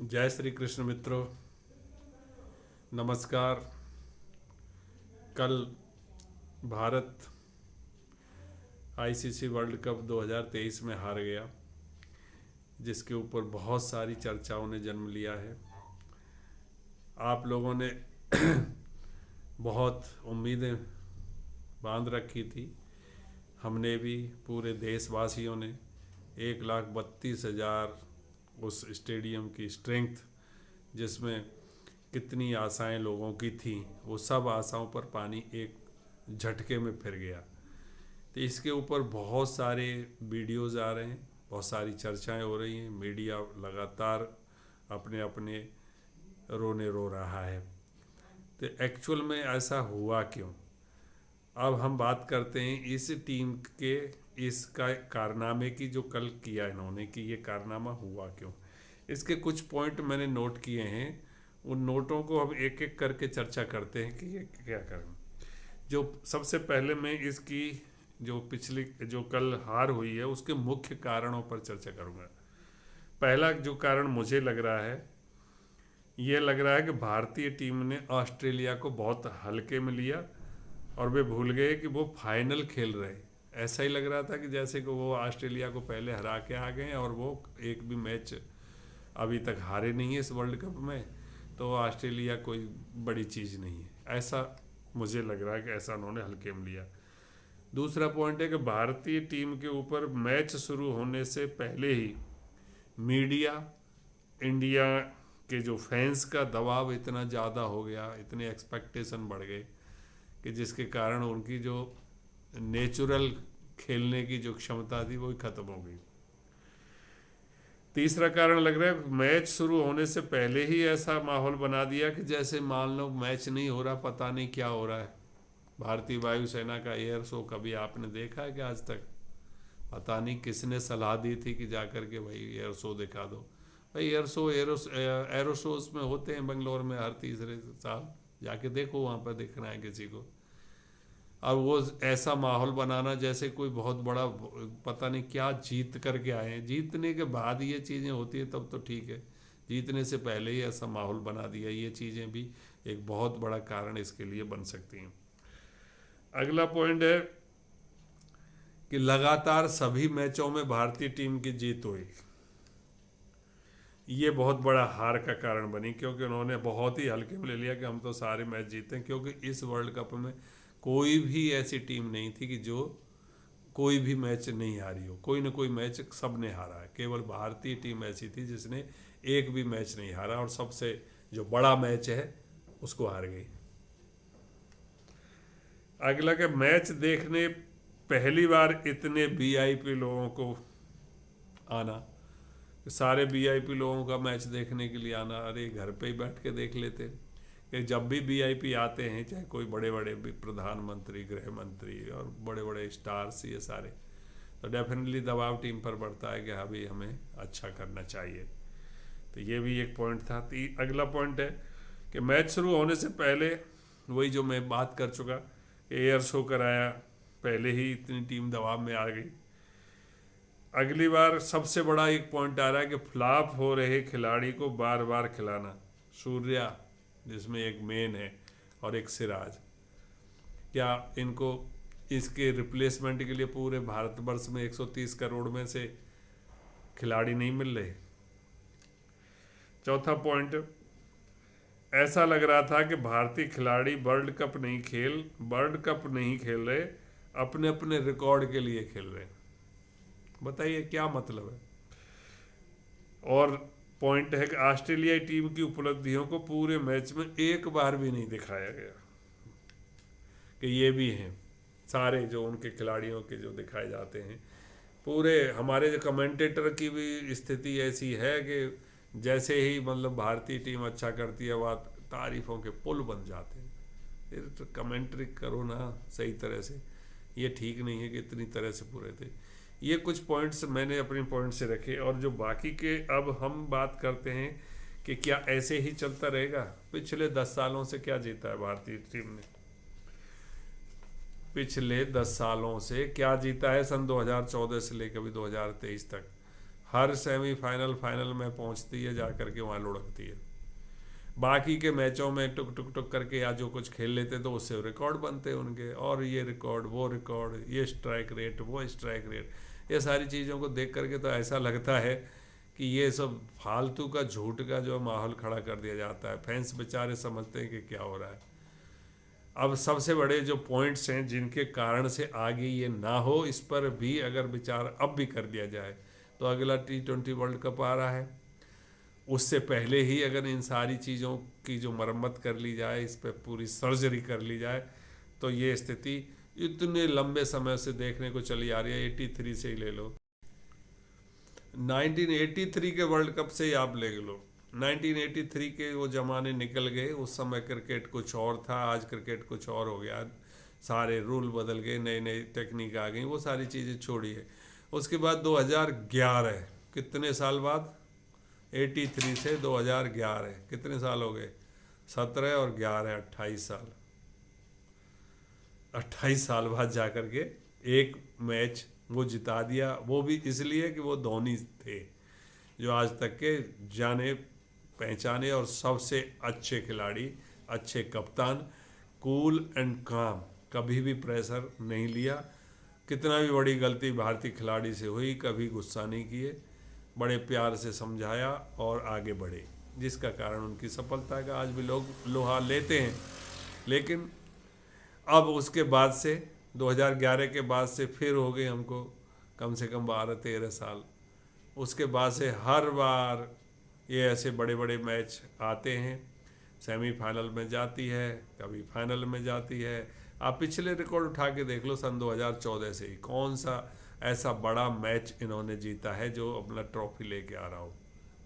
जय श्री कृष्ण मित्रों, नमस्कार। कल भारत आईसीसी वर्ल्ड कप 2023 में हार गया, जिसके ऊपर बहुत सारी चर्चाओं ने जन्म लिया है। आप लोगों ने बहुत उम्मीदें बांध रखी थी, हमने भी, पूरे देशवासियों ने। 1,32,000 उस स्टेडियम की स्ट्रेंथ, जिसमें कितनी आशाएं लोगों की थी, वो सब आशाओं पर पानी एक झटके में फिर गया। तो इसके ऊपर बहुत सारे वीडियोज़ आ रहे हैं, बहुत सारी चर्चाएं हो रही हैं। मीडिया लगातार अपने अपने रोने रो रहा है। तो एक्चुअल में ऐसा हुआ क्यों? अब हम बात करते हैं इस टीम के इसका कारनामे की, जो कल किया इन्होंने, कि ये कारनामा हुआ क्यों। इसके कुछ पॉइंट मैंने नोट किए हैं, उन नोटों को अब एक एक करके चर्चा करते हैं कि ये क्या करें। जो सबसे पहले मैं इसकी जो कल हार हुई है उसके मुख्य कारणों पर चर्चा करूंगा। पहला जो कारण मुझे लग रहा है, ये लग रहा है कि भारतीय टीम ने ऑस्ट्रेलिया को बहुत हल्के में लिया और वे भूल गए कि वो फाइनल खेल रहे। ऐसा ही लग रहा था कि जैसे कि वो ऑस्ट्रेलिया को पहले हरा के आ गए और वो एक भी मैच अभी तक हारे नहीं है इस वर्ल्ड कप में, तो ऑस्ट्रेलिया कोई बड़ी चीज़ नहीं है। ऐसा मुझे लग रहा है कि ऐसा उन्होंने हल्के में लिया। दूसरा पॉइंट है कि भारतीय टीम के ऊपर मैच शुरू होने से पहले ही मीडिया, इंडिया के जो फैंस का दबाव इतना ज़्यादा हो गया, इतने एक्सपेक्टेशन बढ़ गए कि जिसके कारण उनकी जो नेचुरल खेलने की जो क्षमता थी वो ख़त्म हो गई। तीसरा कारण लग रहा है, मैच शुरू होने से पहले ही ऐसा माहौल बना दिया कि जैसे मान लो मैच नहीं हो रहा, पता नहीं क्या हो रहा है। भारतीय वायुसेना का एयर शो कभी आपने देखा है कि आज तक? पता नहीं किसने सलाह दी थी कि जाकर के भाई एयर शो दिखा दो। भाई एयर शो एरो शोज में होते हैं बेंगलोर में हर तीसरे साल, जाके देखो, वहाँ पर दिखना है किसी को। अब वो ऐसा माहौल बनाना जैसे कोई बहुत बड़ा पता नहीं क्या जीत करके आए हैं। जीतने के बाद ये चीज़ें होती है तब तो ठीक है, जीतने से पहले ही ऐसा माहौल बना दिया। ये चीज़ें भी एक बहुत बड़ा कारण इसके लिए बन सकती हैं। अगला पॉइंट है कि लगातार सभी मैचों में भारतीय टीम की जीत हुई। ये बहुत बड़ा हार का कारण बनी, क्योंकि उन्होंने बहुत ही हल्के में ले लिया कि हम तो सारे मैच जीते हैं। क्योंकि इस वर्ल्ड कप में कोई भी ऐसी टीम नहीं थी कि जो कोई भी मैच नहीं हारी हो। कोई ना कोई मैच सब ने हारा है। केवल भारतीय टीम ऐसी थी जिसने एक भी मैच नहीं हारा, और सबसे जो बड़ा मैच है उसको हार गई। अगला के मैच देखने पहली बार इतने वीआईपी लोगों को आना, सारे वीआईपी लोगों का मैच देखने के लिए आना। अरे घर पे ही बैठ के देख लेते कि जब भी वीआईपी आते हैं, चाहे कोई बड़े बड़े भी प्रधानमंत्री, गृह मंत्री और बड़े बड़े स्टार्स, ये सारे, तो डेफिनेटली दबाव टीम पर बढ़ता है कि हाँ भाई हमें अच्छा करना चाहिए। तो ये भी एक पॉइंट था। अगला पॉइंट है कि मैच शुरू होने से पहले वही जो मैं बात कर चुका, एयर शो कराया, पहले ही इतनी टीम दबाव में आ गई। अगली बार सबसे बड़ा एक पॉइंट आ रहा है कि फ्लॉप हो रहे खिलाड़ी को बार बार खिलाना। सूर्या, जिसमें एक मेन है, और एक सिराज, क्या इनको इसके रिप्लेसमेंट के लिए पूरे भारतवर्ष में 130 करोड़ में से खिलाड़ी नहीं मिल रहे? चौथा पॉइंट, ऐसा लग रहा था कि भारतीय खिलाड़ी वर्ल्ड कप नहीं खेल रहे, अपने अपने रिकॉर्ड के लिए खेल रहे। बताइए क्या मतलब है। और पॉइंट है कि ऑस्ट्रेलियाई टीम की उपलब्धियों को पूरे मैच में एक बार भी नहीं दिखाया गया कि ये भी हैं। सारे जो उनके खिलाड़ियों के जो दिखाए जाते हैं, पूरे हमारे जो कमेंटेटर की भी स्थिति ऐसी है कि जैसे ही मतलब भारतीय टीम अच्छा करती है, वह तारीफों के पुल बन जाते हैं। फिर तो कमेंट्री करो ना सही तरह से। ये ठीक नहीं है कि इतनी तरह से पूरे थे। ये कुछ पॉइंट्स मैंने अपने पॉइंट से रखे, और जो बाकी के अब हम बात करते हैं कि क्या ऐसे ही चलता रहेगा। पिछले 10 सालों से क्या जीता है भारतीय टीम ने? पिछले 10 सालों से क्या जीता है? सन 2014 से लेकर अभी 2023 तक हर सेमीफाइनल फाइनल में पहुंचती है, जा करके वहाँ लुढ़कती है। बाकी के मैचों में टुक टुक टुक करके या जो कुछ खेल लेते तो उससे रिकॉर्ड बनते उनके, और ये रिकॉर्ड वो रिकॉर्ड, ये स्ट्राइक रेट वो स्ट्राइक रेट, ये सारी चीज़ों को देख करके तो ऐसा लगता है कि ये सब फालतू का झूठ का जो माहौल खड़ा कर दिया जाता है। फैंस बेचारे समझते हैं कि क्या हो रहा है। अब सबसे बड़े जो पॉइंट्स हैं जिनके कारण से आगे ये ना हो, इस पर भी अगर विचार अब भी कर दिया जाए तो अगला T20 वर्ल्ड कप आ रहा है, उससे पहले ही अगर इन सारी चीज़ों की जो मरम्मत कर ली जाए, इस पर पूरी सर्जरी कर ली जाए, तो ये स्थिति इतने लंबे समय से देखने को चली आ रही है। 83 से ही ले लो, 1983 के वर्ल्ड कप से ही आप ले लो। 1983 के वो ज़माने निकल गए, उस समय क्रिकेट कुछ और था, आज क्रिकेट कुछ और हो गया, सारे रूल बदल गए, नई नई टेक्निक आ गई, वो सारी चीज़ें छोड़िए। उसके बाद 2011, कितने साल बाद, 83 से 2011 कितने साल हो गए, 17 और 11 28 साल, 28 साल बाद जा कर के एक मैच वो जिता दिया, वो भी इसलिए कि वो धोनी थे, जो आज तक के जाने पहचाने और सबसे अच्छे खिलाड़ी, अच्छे कप्तान, कूल एंड काम, कभी भी प्रेशर नहीं लिया। कितना भी बड़ी गलती भारतीय खिलाड़ी से हुई, कभी गुस्सा नहीं किए, बड़े प्यार से समझाया और आगे बढ़े, जिसका कारण उनकी सफलता का आज भी लोग लोहा लेते हैं। लेकिन अब उसके बाद से 2011 के बाद से फिर हो गए हमको कम से कम 12-13 साल, उसके बाद से हर बार ये ऐसे बड़े बड़े मैच आते हैं, सेमीफाइनल में जाती है, कभी फाइनल में जाती है। आप पिछले रिकॉर्ड उठा के देख लो, सन 2014 से ही कौन सा ऐसा बड़ा मैच इन्होंने जीता है जो अपना ट्रॉफी लेके आ रहा हो,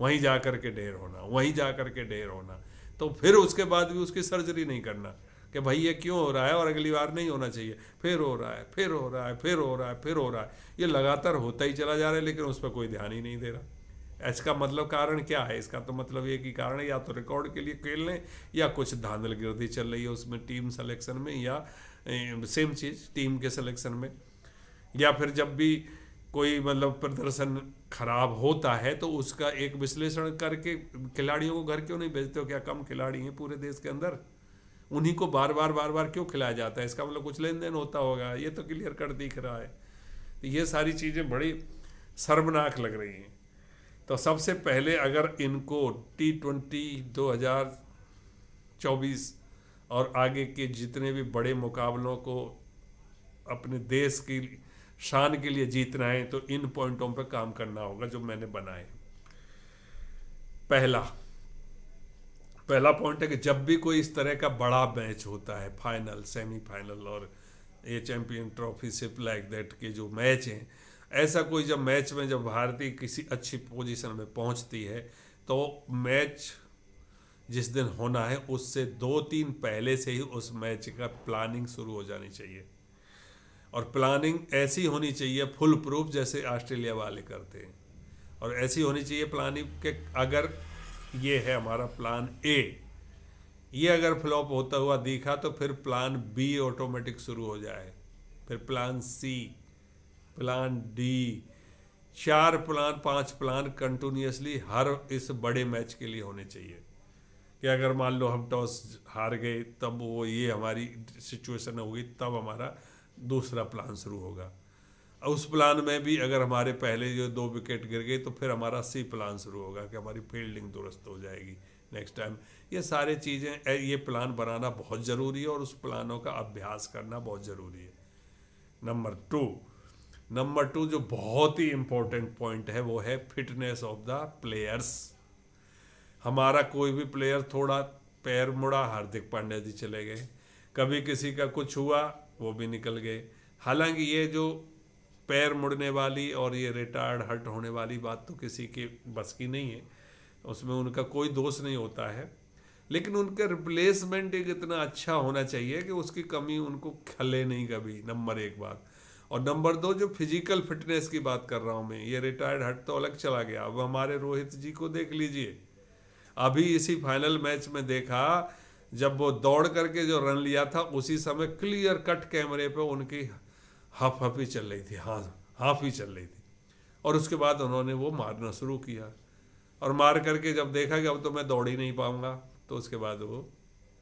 वहीं जा कर के ढेर होना, वहीं जा कर के ढेर होना। तो फिर उसके बाद भी उसकी सर्जरी नहीं करना कि भाई ये क्यों हो रहा है और अगली बार नहीं होना चाहिए, फिर हो रहा है, फिर हो रहा है, फिर हो रहा है, फिर हो रहा है, ये लगातार होता ही चला जा रहा है, लेकिन उस पर कोई ध्यान ही नहीं दे रहा। इसका मतलब कारण क्या है? इसका तो मतलब ये कि कारण या तो रिकॉर्ड के लिए खेल लें, या कुछ धांधलगिर्दी चल रही है उसमें टीम सिलेक्शन में, या सेम चीज़ टीम के सिलेक्शन में, या फिर जब भी कोई मतलब प्रदर्शन खराब होता है तो उसका एक विश्लेषण करके खिलाड़ियों को घर क्यों नहीं भेजते हो? क्या कम खिलाड़ी हैं पूरे देश के अंदर? उन्हीं को बार बार क्यों खिलाया जाता है? इसका मतलब कुछ लेन देन होता होगा, ये तो क्लियर कट दिख रहा है। तो ये सारी चीज़ें बड़ी शर्मनाक लग रही हैं। तो सबसे पहले अगर इनको T20 2024 और आगे के जितने भी बड़े मुकाबलों को अपने देश की शान के लिए जीतना है, तो इन पॉइंटों पर काम करना होगा जो मैंने बनाए। पहला पॉइंट है कि जब भी कोई इस तरह का बड़ा मैच होता है, फाइनल, सेमीफाइनल और ये champion trophy ship like that के जो मैच हैं, ऐसा कोई जब मैच में जब भारतीय किसी अच्छी पोजीशन में पहुंचती है, तो मैच जिस दिन होना है उससे 2-3 पहले से ही उस मैच का प्लानिंग शुरू हो जानी चाहिए। और प्लानिंग ऐसी होनी चाहिए फुल प्रूफ, जैसे ऑस्ट्रेलिया वाले करते हैं। और ऐसी होनी चाहिए प्लानिंग के अगर ये है हमारा प्लान ए, ये अगर फ्लॉप होता हुआ दिखा तो फिर प्लान बी ऑटोमेटिक शुरू हो जाए, फिर plan C, plan D, 4 plan 5 plan continuously हर इस बड़े मैच के लिए होने चाहिए। कि अगर मान लो हम टॉस हार गए, तब वो ये हमारी सिचुएशन होगी, तब हमारा दूसरा प्लान शुरू होगा। उस प्लान में भी अगर हमारे पहले जो 2 विकेट गिर गए तो फिर हमारा सी प्लान शुरू होगा कि हमारी फील्डिंग दुरुस्त हो जाएगी नेक्स्ट टाइम। ये सारे चीज़ें, ये प्लान बनाना बहुत ज़रूरी है और उस प्लानों का अभ्यास करना बहुत ज़रूरी है। नंबर टू जो बहुत ही इम्पोर्टेंट पॉइंट है वो है फिटनेस ऑफ द प्लेयर्स। हमारा कोई भी प्लेयर थोड़ा पैर मुड़ा, हार्दिक पांड्या जी चले गए, कभी किसी का कुछ हुआ वो भी निकल गए। हालांकि ये जो पैर मुड़ने वाली और ये रिटायर्ड हर्ट होने वाली बात तो किसी के बस की नहीं है, उसमें उनका कोई दोष नहीं होता है, लेकिन उनका रिप्लेसमेंट एक इतना अच्छा होना चाहिए कि उसकी कमी उनको खले नहीं कभी, नंबर 1 बात। और नंबर 2 जो फिजिकल फिटनेस की बात कर रहा हूँ मैं, ये रिटायर्ड हर्ट तो अलग चला गया, अब हमारे रोहित जी को देख लीजिए, अभी इसी फाइनल मैच में देखा जब वो दौड़ करके जो रन लिया था, उसी समय क्लियर कट कैमरे पे उनकी हाफ ही चल रही थी, हाँ हाफ ही चल रही थी, और उसके बाद उन्होंने वो मारना शुरू किया, और मार करके जब देखा कि अब तो मैं दौड़ ही नहीं पाऊंगा, तो उसके बाद वो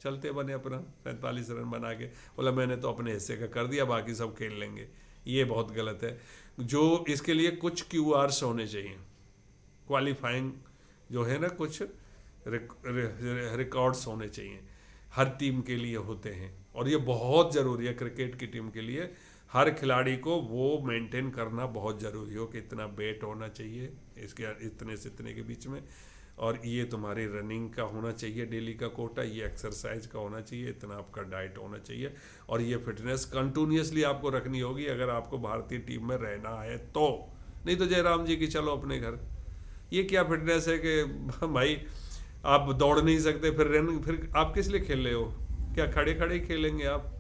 चलते बने अपना 47 रन बना के, बोला मैंने तो अपने हिस्से का कर दिया, बाकी सब खेल लेंगे। ये बहुत गलत है। जो इसके लिए कुछ QRs होने चाहिए, क्वालिफाइंग जो है ना, कुछ रिकॉर्ड्स होने चाहिए, हर टीम के लिए होते हैं, और ये बहुत ज़रूरी है क्रिकेट की टीम के लिए। हर खिलाड़ी को वो मेंटेन करना बहुत ज़रूरी हो कि इतना वेट होना चाहिए इसके, इतने से इतने के बीच में, और ये तुम्हारी रनिंग का होना चाहिए डेली का कोटा, ये एक्सरसाइज का होना चाहिए, इतना आपका डाइट होना चाहिए, और ये फिटनेस कंटिन्यूसली आपको रखनी होगी अगर आपको भारतीय टीम में रहना है तो। नहीं तो जयराम जी की चलो अपने घर। ये क्या फिटनेस है कि भाई आप दौड़ नहीं सकते, फिर आप किस लिए खेल रहे हो? क्या खड़े खड़े ही खेलेंगे आप?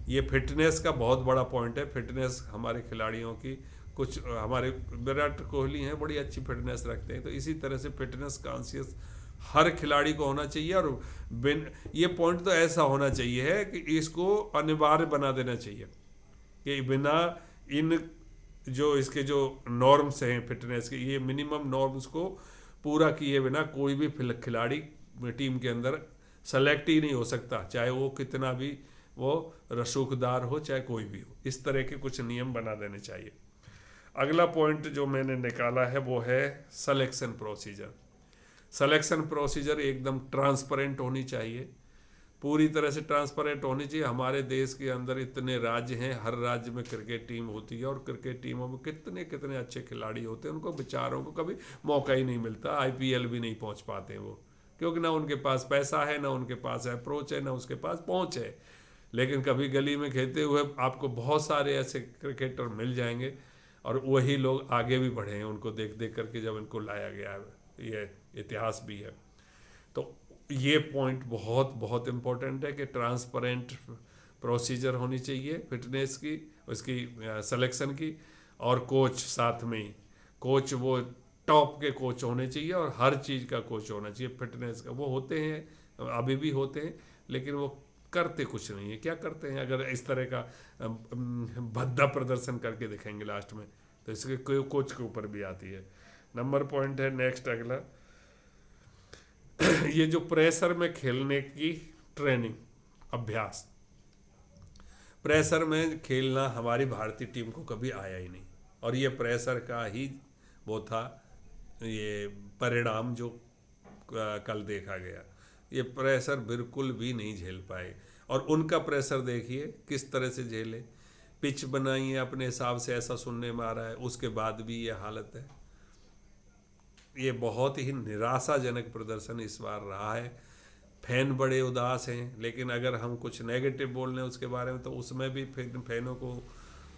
ये फिटनेस का बहुत बड़ा पॉइंट है। फिटनेस हमारे खिलाड़ियों की, कुछ हमारे विराट कोहली हैं, बड़ी अच्छी फिटनेस रखते हैं, तो इसी तरह से फिटनेस कॉन्शियस हर खिलाड़ी को होना चाहिए। और ये पॉइंट तो ऐसा होना चाहिए है कि इसको अनिवार्य बना देना चाहिए कि बिना इन जो इसके जो नॉर्म्स हैं फिटनेस के, ये मिनिमम नॉर्म्स को पूरा किए बिना कोई भी खिलाड़ी टीम के अंदर सेलेक्ट ही नहीं हो सकता, चाहे वो कितना भी वो रसूखदार हो, चाहे कोई भी हो। इस तरह के कुछ नियम बना देने चाहिए। अगला पॉइंट जो मैंने निकाला है वो है सिलेक्शन प्रोसीजर। सिलेक्शन प्रोसीजर एकदम ट्रांसपेरेंट होनी चाहिए, पूरी तरह से ट्रांसपेरेंट होनी चाहिए। हमारे देश के अंदर इतने राज्य हैं, हर राज्य में क्रिकेट टीम होती है, और क्रिकेट टीमों में कितने कितने अच्छे खिलाड़ी होते हैं, उनको बेचारों को कभी मौका ही नहीं मिलता, IPL भी नहीं पहुंच पाते वो, क्योंकि ना उनके पास पैसा है, ना उनके पास अप्रोच है, ना उसके पास पहुंच है। लेकिन कभी गली में खेलते हुए आपको बहुत सारे ऐसे क्रिकेटर मिल जाएंगे, और वही लोग आगे भी बढ़े हैं उनको देख देख करके, जब इनको लाया गया है। ये इतिहास भी है। तो ये पॉइंट बहुत बहुत इम्पोर्टेंट है कि ट्रांसपेरेंट प्रोसीजर होनी चाहिए फिटनेस की, उसकी सिलेक्शन की, और कोच साथ में ही, कोच वो टॉप के कोच होने चाहिए, और हर चीज़ का कोच होना चाहिए फिटनेस का। वो होते हैं, अभी भी होते हैं, लेकिन वो करते कुछ नहीं है। क्या करते हैं? अगर इस तरह का भद्दा प्रदर्शन करके दिखेंगे लास्ट में, तो इसके कोच के ऊपर भी आती है। नंबर पॉइंट है नेक्स्ट अगला ये जो प्रेशर में खेलने की ट्रेनिंग, अभ्यास। प्रेशर में खेलना हमारी भारतीय टीम को कभी आया ही नहीं, और ये प्रेशर का ही वो था ये परिणाम जो कल देखा गया। ये प्रेशर बिल्कुल भी नहीं झेल पाए, और उनका प्रेशर देखिए किस तरह से झेले। पिच बनाई है अपने हिसाब से, ऐसा सुनने में आ रहा है, उसके बाद भी ये हालत है। ये बहुत ही निराशाजनक प्रदर्शन इस बार रहा है। फैन बड़े उदास हैं, लेकिन अगर हम कुछ नेगेटिव बोल रहे हैं उसके बारे में, तो उसमें भी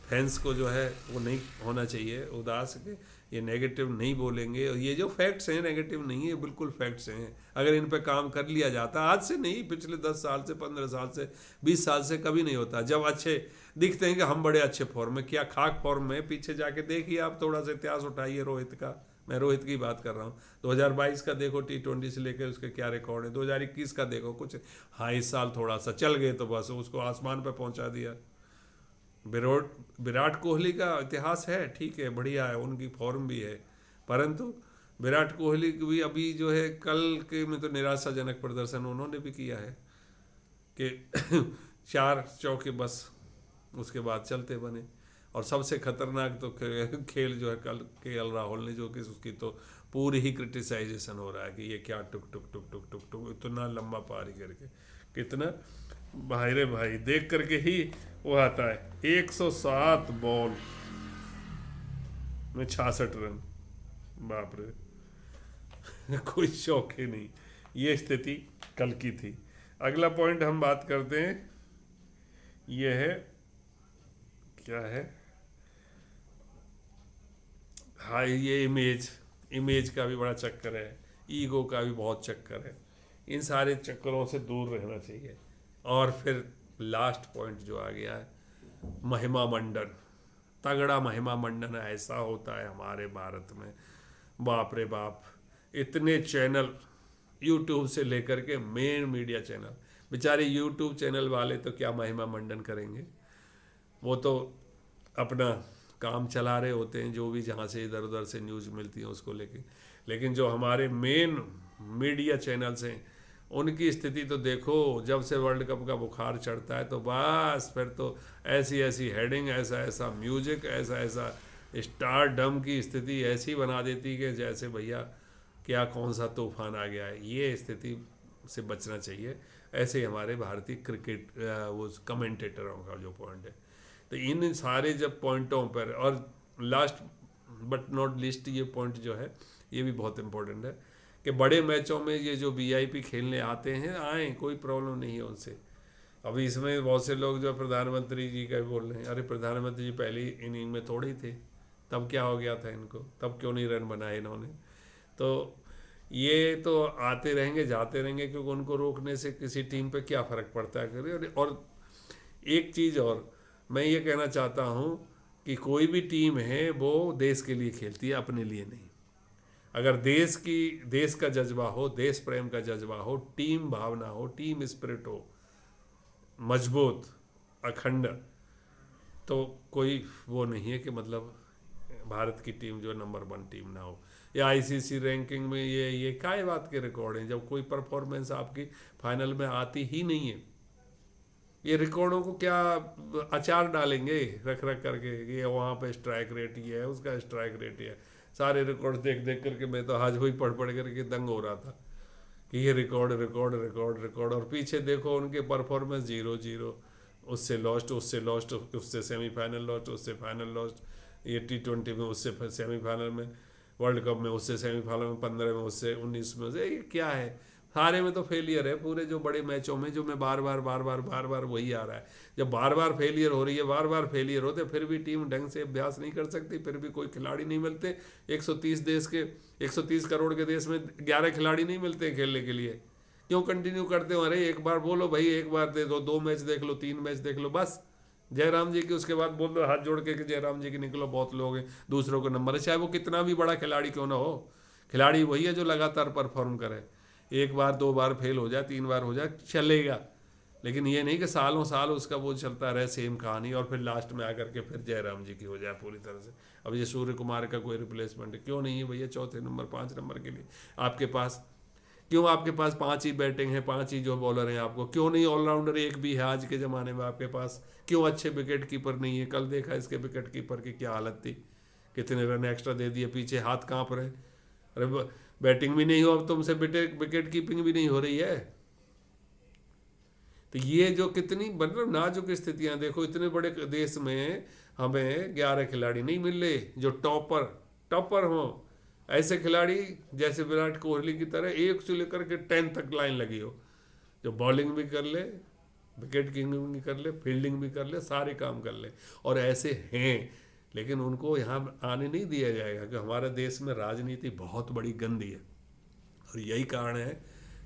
फैंस को जो है वो नहीं होना चाहिए उदास के। ये नेगेटिव नहीं बोलेंगे, और ये जो फैक्ट्स हैं नेगेटिव नहीं है, बिल्कुल फैक्ट्स हैं। अगर इन पे काम कर लिया जाता, आज से नहीं, पिछले 10 साल से, 15 साल से, 20 साल से कभी नहीं होता। जब अच्छे दिखते हैं कि हम बड़े अच्छे फॉर्म में, क्या खाक फॉर्म में, पीछे जाके देखिए आप, थोड़ा सा इतिहास उठाइए रोहित का, मैं रोहित की बात कर रहा हूँ। 2022 का देखो T20 से लेकर उसके क्या रिकॉर्ड है, 2021 का देखो कुछ। हाँ, इस साल थोड़ा सा चल गए तो बस उसको आसमान पर पहुँचा दिया। विराट कोहली का इतिहास है, ठीक है, बढ़िया है, उनकी फॉर्म भी है, परंतु विराट कोहली भी अभी जो है कल के में तो निराशाजनक प्रदर्शन उन्होंने भी किया है कि 4 चौके बस, उसके बाद चलते बने। और सबसे खतरनाक तो खेल जो है कल KL राहुल ने, जो कि उसकी तो पूरी ही क्रिटिसाइजेशन हो रहा है कि ये क्या टुक टुक टुक टुक टुक टुक इतना लंबा पारी करके, कितना भाई रे भाई, देख करके ही वो आता है। 107 बॉल में 66 रन, बाप रे कोई शौक ही नहीं। ये स्थिति कल की थी। अगला पॉइंट हम बात करते हैं, ये है, क्या है, हाँ, ये इमेज का भी बड़ा चक्कर है, ईगो का भी बहुत चक्कर है। इन सारे चक्करों से दूर रहना चाहिए। और फिर लास्ट पॉइंट जो आ गया है, महिमा मंडन। तगड़ा महिमा मंडन ऐसा होता है हमारे भारत में, बाप रे बाप। इतने चैनल, यूट्यूब से लेकर के मेन मीडिया चैनल, बेचारे यूट्यूब चैनल वाले तो क्या महिमा मंडन करेंगे। वो तो अपना काम चला रहे होते हैं, जो भी जहाँ से इधर उधर से न्यूज़ मिलती है उसको लेके। लेकिन जो हमारे मेन मीडिया चैनल्स हैं उनकी स्थिति तो देखो, जब से वर्ल्ड कप का बुखार चढ़ता है तो बस फिर तो ऐसी ऐसी हेडिंग, ऐसा ऐसा म्यूजिक, ऐसा ऐसा स्टारडम की स्थिति ऐसी बना देती कि जैसे भैया क्या कौन सा तूफान आ गया है। ये स्थिति से बचना चाहिए। ऐसे ही हमारे भारतीय क्रिकेट वो कमेंटेटरों का जो पॉइंट है, तो इन सारे जब पॉइंटों पर, और लास्ट बट नॉट लीस्ट ये पॉइंट जो है ये भी बहुत इंपॉर्टेंट है कि बड़े मैचों में ये जो वीआईपी खेलने आते हैं आए, कोई प्रॉब्लम नहीं है उनसे। अभी इसमें बहुत से लोग जो प्रधानमंत्री जी का बोल रहे हैं, अरे प्रधानमंत्री जी पहली इनिंग में थोड़े ही थे, तब क्या हो गया था इनको, तब क्यों नहीं रन बनाए इन्होंने। तो ये तो आते रहेंगे जाते रहेंगे, क्योंकि उनको रोकने से किसी टीम पे क्या फ़र्क पड़ता है। और एक चीज़ और मैं ये कहना चाहता हूँ कि कोई भी टीम है वो देश के लिए खेलती है, अपने लिए नहीं। अगर देश का जज्बा हो, देश प्रेम का जज्बा हो, टीम भावना हो, टीम स्पिरिट हो मजबूत अखंड, तो कोई वो नहीं है कि मतलब भारत की टीम जो नंबर 1 टीम ना हो, या आईसीसी रैंकिंग में ये काय बात के रिकॉर्ड हैं जब कोई परफॉर्मेंस आपकी फाइनल में आती ही नहीं है। ये रिकॉर्डों को क्या अचार डालेंगे रख रख करके, ये वहाँ पे स्ट्राइक रेट ये है, उसका स्ट्राइक रेट ये है। सारे रिकॉर्ड देख देख करके मैं तो आज वही पढ़ पढ़ करके दंग हो रहा था कि ये रिकॉर्ड रिकॉर्ड रिकॉर्ड रिकॉर्ड, और पीछे देखो उनके परफॉर्मेंस 0-0, उससे लॉस्ट, उससे लॉस्ट, उससे सेमीफाइनल लॉस्ट, उससे फाइनल लॉस्ट, ये T20 में उससे सेमीफाइनल में, वर्ल्ड कप में उससे सेमीफाइनल में, 15 में उससे, 19 में उससे। ये क्या है, सारे में तो फेलियर है। पूरे जो बड़े मैचों में जो मैं बार बार वही आ रहा है, जब बार बार फेलियर हो रही है, बार बार फेलियर होते, फिर भी टीम ढंग से अभ्यास नहीं कर सकती, फिर भी कोई खिलाड़ी नहीं मिलते। 130 करोड़ के देश में 11 खिलाड़ी नहीं मिलते खेलने के लिए। क्यों कंटिन्यू करते हो? अरे एक बार बोलो भाई, एक बार दे दो, 2 मैच देख लो, 3 मैच देख लो, बस। जयराम जी की उसके बाद बोल दो हाथ जोड़ के कि जयराम जी की निकलो, बहुत लोग हैं, दूसरों को नंबर है, चाहे वो कितना भी बड़ा खिलाड़ी क्यों ना हो। खिलाड़ी वही है जो लगातार परफॉर्म करे। एक बार 2 बार फेल हो जाए, 3 बार हो जाए, चलेगा, लेकिन ये नहीं कि सालों साल उसका वो चलता रहे सेम कहानी, और फिर लास्ट में आकर के फिर जयराम जी की हो जाए पूरी तरह से। अब ये सूर्य कुमार का कोई रिप्लेसमेंट क्यों नहीं है भैया? 4थे नंबर 5 नंबर के लिए आपके पास क्यों? आपके पास 5 ही बैटिंग है, 5 ही जो बॉलर हैं आपको, क्यों नहीं ऑलराउंडर एक भी है आज के ज़माने में आपके पास? क्यों अच्छे विकेट कीपर नहीं है? कल देखा इसके विकेट कीपर की क्या हालत थी, कितने रन एक्स्ट्रा दे दिए, पीछे हाथ कांप रहे। अरे बैटिंग भी नहीं हो, अब तुमसे विकेट कीपिंग भी नहीं हो रही है। तो ये जो कितनी मतलब नाजुक स्थितियां देखो, इतने बड़े देश में हमें 11 खिलाड़ी नहीं मिल रहे जो टॉपर हों। ऐसे खिलाड़ी जैसे विराट कोहली की तरह 1 से लेकर के 10 तक लाइन लगी हो, जो बॉलिंग भी कर ले, विकेट कीपिंग भी कर ले, फील्डिंग भी कर ले, सारे काम कर ले, और ऐसे हैं। लेकिन उनको यहाँ आने नहीं दिया जाएगा कि हमारे देश में राजनीति बहुत बड़ी गंदी है, और यही कारण है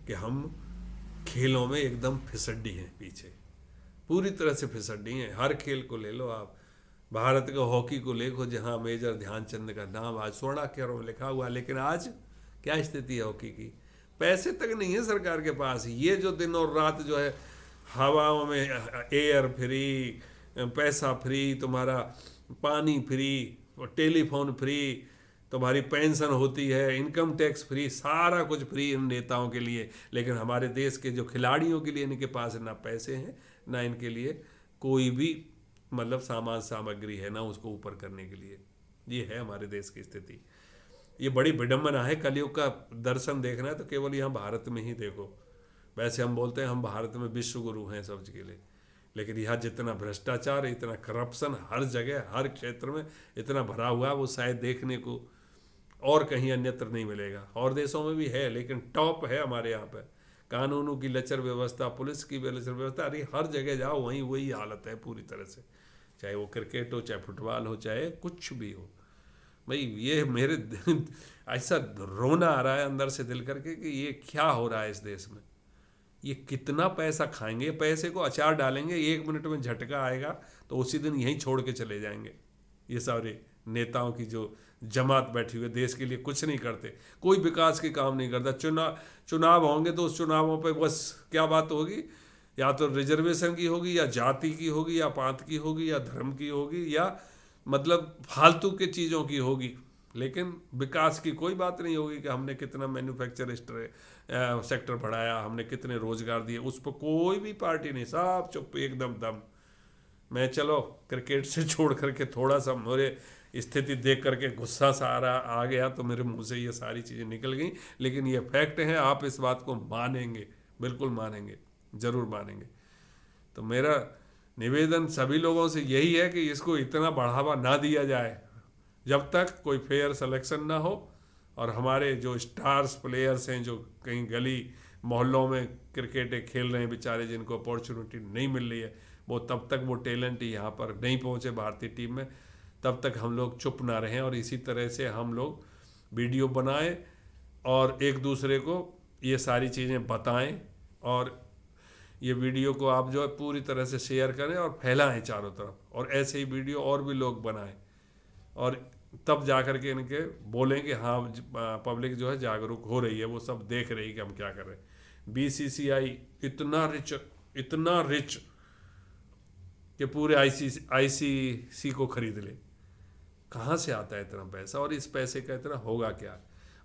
कि हम खेलों में एकदम फिसड्डी हैं, पीछे पूरी तरह से फिसड्डी हैं। हर खेल को ले लो आप, भारत का हॉकी को देखो, जहाँ मेजर ध्यानचंद का नाम आज स्वर्णाक्षरों में लिखा हुआ, लेकिन आज क्या स्थिति है हॉकी की? पैसे तक नहीं है सरकार के पास। ये जो दिन और रात जो है हवाओं में एयर फ्री, पैसा फ्री, तुम्हारा पानी फ्री, टेलीफोन फ्री, तुम्हारी पेंशन होती है, इनकम टैक्स फ्री, सारा कुछ फ्री इन नेताओं के लिए। लेकिन हमारे देश के जो खिलाड़ियों के लिए इनके पास ना पैसे हैं, ना इनके लिए कोई भी मतलब सामान सामग्री है, ना उसको ऊपर करने के लिए। ये है हमारे देश की स्थिति। ये बड़ी विडम्बना है। कलयुग का दर्शन देखना है तो केवल यहाँ भारत में ही देखो। वैसे हम बोलते हैं हम भारत में विश्व गुरु हैं सब के लिए, लेकिन यहाँ जितना भ्रष्टाचार, इतना करप्शन हर जगह हर क्षेत्र में इतना भरा हुआ है, वो शायद देखने को और कहीं अन्यत्र नहीं मिलेगा। और देशों में भी है, लेकिन टॉप है हमारे यहाँ पर। कानूनों की लचर व्यवस्था, पुलिस की लचर व्यवस्था, अरे हर जगह जाओ वहीं वही हालत है पूरी तरह से, चाहे वो क्रिकेट हो, चाहे फुटबॉल हो, चाहे कुछ भी हो। भाई ये मेरे ऐसा रोना आ रहा है अंदर से दिल करके कि ये क्या हो रहा है इस देश में। ये कितना पैसा खाएंगे, पैसे को अचार डालेंगे, 1 मिनट में झटका आएगा तो उसी दिन यहीं छोड़ के चले जाएंगे। ये सारे नेताओं की जो जमात बैठी हुई है, देश के लिए कुछ नहीं करते, कोई विकास के काम नहीं करता। चुनाव होंगे तो उस चुनावों पे बस क्या बात होगी, या तो रिजर्वेशन की होगी, या जाति की होगी, या पांत की होगी, या धर्म की होगी, या मतलब फालतू के चीज़ों की होगी, लेकिन विकास की कोई बात नहीं होगी कि हमने कितना मैन्युफैक्चर सेक्टर बढ़ाया, हमने कितने रोजगार दिए, उस पर कोई भी पार्टी नहीं, सब चुप एकदम दम। मैं चलो क्रिकेट से छोड़ करके थोड़ा सा मेरे स्थिति देख करके गुस्सा सा आ गया तो मेरे मुंह से ये सारी चीज़ें निकल गई, लेकिन ये फैक्ट है, आप इस बात को मानेंगे, बिल्कुल मानेंगे, ज़रूर मानेंगे। तो मेरा निवेदन सभी लोगों से यही है कि इसको इतना बढ़ावा ना दिया जाए जब तक कोई फेयर सिलेक्शन ना हो, और हमारे जो स्टार्स प्लेयर्स हैं जो कहीं गली मोहल्लों में क्रिकेट खेल रहे हैं बेचारे, जिनको अपॉर्चुनिटी नहीं मिल रही है, वो तब तक वो टैलेंट यहाँ पर नहीं पहुँचे भारतीय टीम में, तब तक हम लोग चुप ना रहें। और इसी तरह से हम लोग वीडियो बनाएं और एक दूसरे को ये सारी चीज़ें बताएं, और ये वीडियो को आप जो है पूरी तरह से शेयर करें और फैलाएं चारों तरफ, और ऐसे ही वीडियो और भी लोग बनाएं, और तब जा कर के इनके बोलें कि हाँ पब्लिक जो है जागरूक हो रही है, वो सब देख रही है कि हम क्या कर रहे हैं। बीसीसीआई इतना रिच कि पूरे आईसीसी को खरीद ले, कहाँ से आता है इतना पैसा, और इस पैसे का इतना होगा क्या।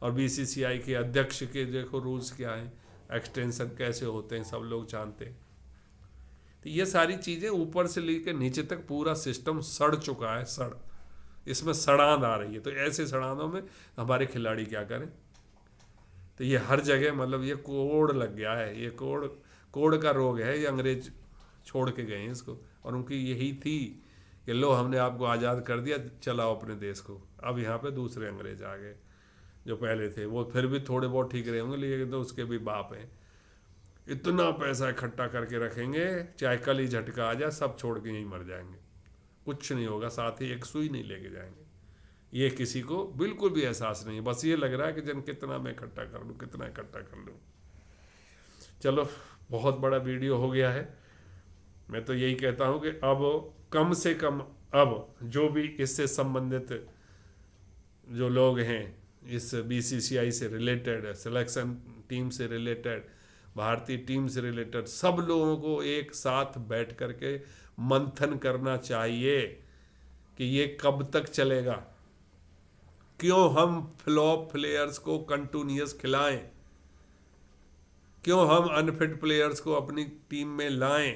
और बीसीसीआई के अध्यक्ष के देखो रूल्स क्या हैं, एक्सटेंशन कैसे होते हैं, सब लोग जानते हैं। तो ये सारी चीज़ें ऊपर से लेकर नीचे तक पूरा सिस्टम सड़ चुका है, इसमें सड़ांध आ रही है। तो ऐसे सड़ांधों में हमारे खिलाड़ी क्या करें। तो ये हर जगह मतलब ये कोड़ लग गया है, ये कोड़ का रोग है, ये अंग्रेज छोड़ के गए हैं इसको, और उनकी यही थी कि लो हमने आपको आज़ाद कर दिया, चलाओ अपने देश को। अब यहाँ पे दूसरे अंग्रेज आ गए, जो पहले थे वो फिर भी थोड़े बहुत ठीक रहे होंगे, लेकिन तो उसके भी बाप हैं। इतना पैसा इकट्ठा करके रखेंगे, चाहे कल ही झटका आ जाए, सब छोड़ के यहीं मर जाएंगे, कुछ नहीं होगा, साथ ही एक सुई नहीं लेके जाएंगे। ये किसी को बिल्कुल भी एहसास नहीं है, बस ये लग रहा है कि जन कितना मैं इकट्ठा कर लूँ, कितना इकट्ठा कर लूँ। चलो बहुत बड़ा वीडियो हो गया है। मैं तो यही कहता हूँ कि अब कम से कम अब जो भी इससे संबंधित जो लोग हैं, इस बीसीसीआई से रिलेटेड, सिलेक्शन टीम से रिलेटेड, भारतीय टीम से रिलेटेड, सब लोगों को एक साथ बैठ करके मंथन करना चाहिए कि ये कब तक चलेगा। क्यों हम फ्लॉप प्लेयर्स को कंटिन्यूअस खिलाएं, क्यों हम अनफिट प्लेयर्स को अपनी टीम में लाएं,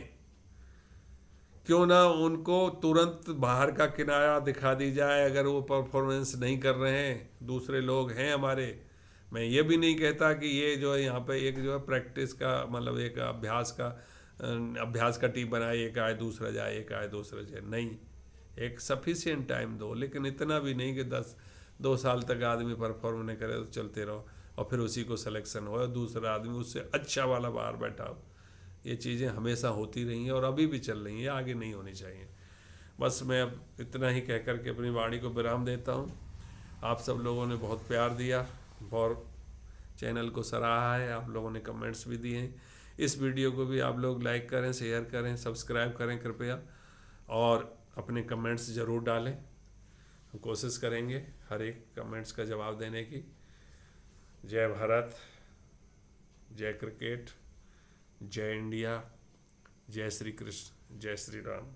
क्यों ना उनको तुरंत बाहर का किनारा दिखा दी जाए अगर वो परफॉर्मेंस नहीं कर रहे हैं। दूसरे लोग हैं हमारे, मैं ये भी नहीं कहता कि ये जो है यहाँ पे एक जो है प्रैक्टिस का मतलब एक अभ्यास का टीम बनाए, एक आए दूसरा जाए, एक आए दूसरा जाए, नहीं, एक सफिशिएंट टाइम दो, लेकिन इतना भी नहीं कि 2 साल तक आदमी परफॉर्म नहीं करे तो चलते रहो और फिर उसी को सिलेक्शन हो, दूसरा आदमी उससे अच्छा वाला बाहर बैठा हो। ये चीज़ें हमेशा होती रही हैं और अभी भी चल रही हैं, आगे नहीं होनी चाहिए। बस मैं अब इतना ही कह करके अपनी वाणी को विराम देता हूँ। आप सब लोगों ने बहुत प्यार दिया और चैनल को सराहा है, आप लोगों ने कमेंट्स भी दिए हैं। इस वीडियो को भी आप लोग लाइक करें, शेयर करें, सब्सक्राइब करें कृपया, और अपने कमेंट्स ज़रूर डालें। हम कोशिश करेंगे हर एक कमेंट्स का जवाब देने की। जय भारत, जय क्रिकेट, जय इंडिया, जय श्री कृष्ण, जय श्री राम।